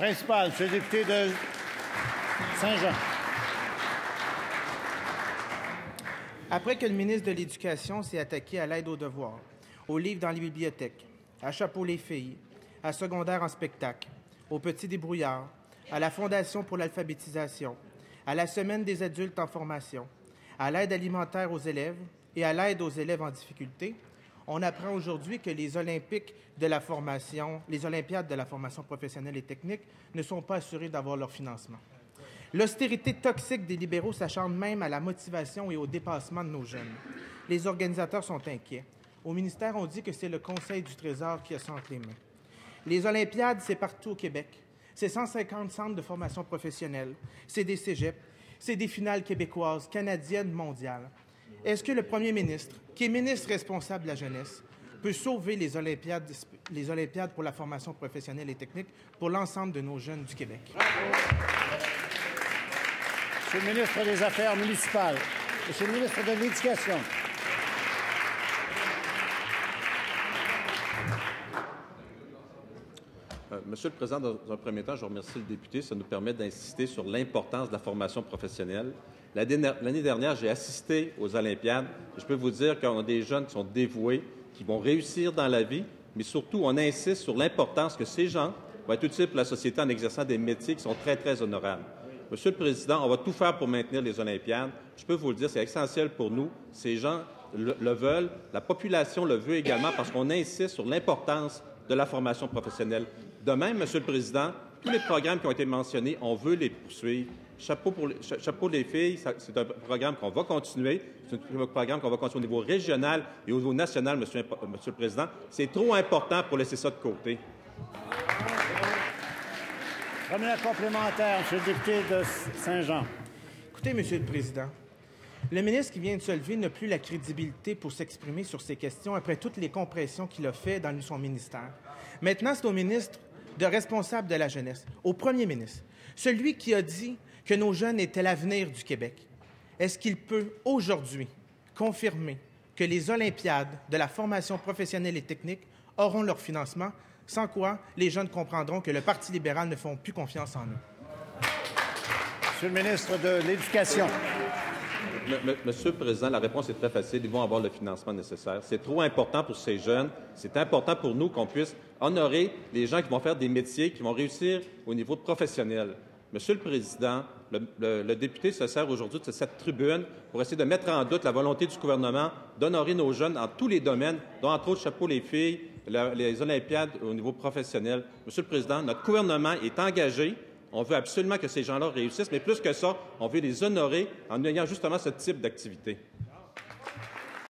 Principal, M. le député de Saint-Jean. Après que le ministre de l'Éducation s'est attaqué à l'aide aux devoirs, aux livres dans les bibliothèques, à Chapeau les filles, à secondaire en spectacle, aux petits débrouillards, à la Fondation pour l'alphabétisation, à la Semaine des adultes en formation, à l'aide alimentaire aux élèves et à l'aide aux élèves en difficulté, on apprend aujourd'hui que les Olympiades de la formation professionnelle et technique ne sont pas assurés d'avoir leur financement. L'austérité toxique des libéraux s'acharne même à la motivation et au dépassement de nos jeunes. Les organisateurs sont inquiets. Au ministère, on dit que c'est le Conseil du Trésor qui a ça entre les mains. Les Olympiades, c'est partout au Québec. C'est 150 centres de formation professionnelle. C'est des cégeps. C'est des finales québécoises, canadiennes, mondiales. Est-ce que le premier ministre, qui est ministre responsable de la jeunesse, peut sauver les Olympiades pour la formation professionnelle et technique pour l'ensemble de nos jeunes du Québec? Monsieur le ministre des Affaires municipales, Monsieur le ministre de l'Éducation. Monsieur le Président, dans un premier temps, je remercie le député. Ça nous permet d'insister sur l'importance de la formation professionnelle. L'année dernière, j'ai assisté aux Olympiades. Je peux vous dire qu'on a des jeunes qui sont dévoués, qui vont réussir dans la vie, mais surtout, on insiste sur l'importance que ces gens vont être utiles pour la société en exerçant des métiers qui sont très, très honorables. Monsieur le Président, on va tout faire pour maintenir les Olympiades. Je peux vous le dire, c'est essentiel pour nous. Ces gens le veulent. La population le veut également parce qu'on insiste sur l'importance de la formation professionnelle. De même, Monsieur le Président, tous les programmes qui ont été mentionnés, on veut les poursuivre. Chapeau les filles, c'est un programme qu'on va continuer. C'est un programme qu'on va continuer au niveau régional et au niveau national, Monsieur le Président. C'est trop important pour laisser ça de côté. Première complémentaire, M. le député de Saint-Jean. Écoutez, Monsieur le Président, le ministre qui vient de se lever n'a plus la crédibilité pour s'exprimer sur ces questions après toutes les compressions qu'il a faites dans son ministère. Maintenant, c'est au ministre responsable de la jeunesse, au premier ministre, celui qui a dit que nos jeunes étaient l'avenir du Québec. Est-ce qu'il peut aujourd'hui confirmer que les Olympiades de la formation professionnelle et technique auront leur financement, sans quoi les jeunes comprendront que le Parti libéral ne font plus confiance en eux? Monsieur le ministre de l'Éducation. Monsieur le Président, la réponse est très facile. Ils vont avoir le financement nécessaire. C'est trop important pour ces jeunes. C'est important pour nous qu'on puisse honorer les gens qui vont faire des métiers, qui vont réussir au niveau professionnel. Monsieur le Président, le député se sert aujourd'hui de cette tribune pour essayer de mettre en doute la volonté du gouvernement d'honorer nos jeunes dans tous les domaines, dont entre autres Chapeau les filles, les Olympiades au niveau professionnel. Monsieur le Président, notre gouvernement est engagé. On veut absolument que ces gens-là réussissent, mais plus que ça, on veut les honorer en ayant justement ce type d'activité.